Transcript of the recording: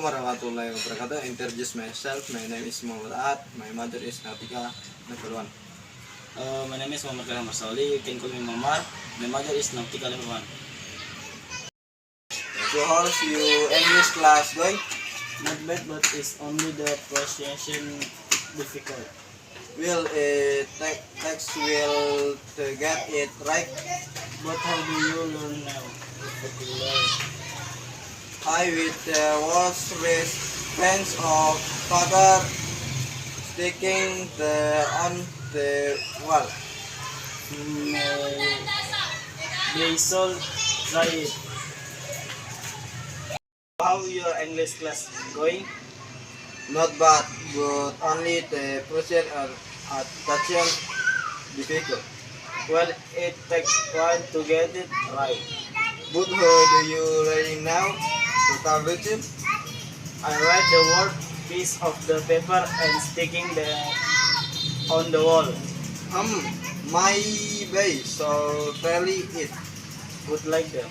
warahmatullahi wabarakatuh. Introduce myself. My name is Muhammad. My mother is Nautika. Level 1. My name is Muhammad Marsali. You can call me Mamar. My mother is Nautika level 1. So how's your English class going? Not bad, but it's only the pronunciation difficult. Will it takes will to get it right? But how do you learn now? Vocabulary. I with the words with pens of paper sticking on the wall. They should try it. How your English class going? Not bad, but only the process are attention difficult. Well, it takes time to get it right. But how do you writing now? Vocabulary? I write the word piece of the paper and sticking on the wall. My way, so really it. Good like that.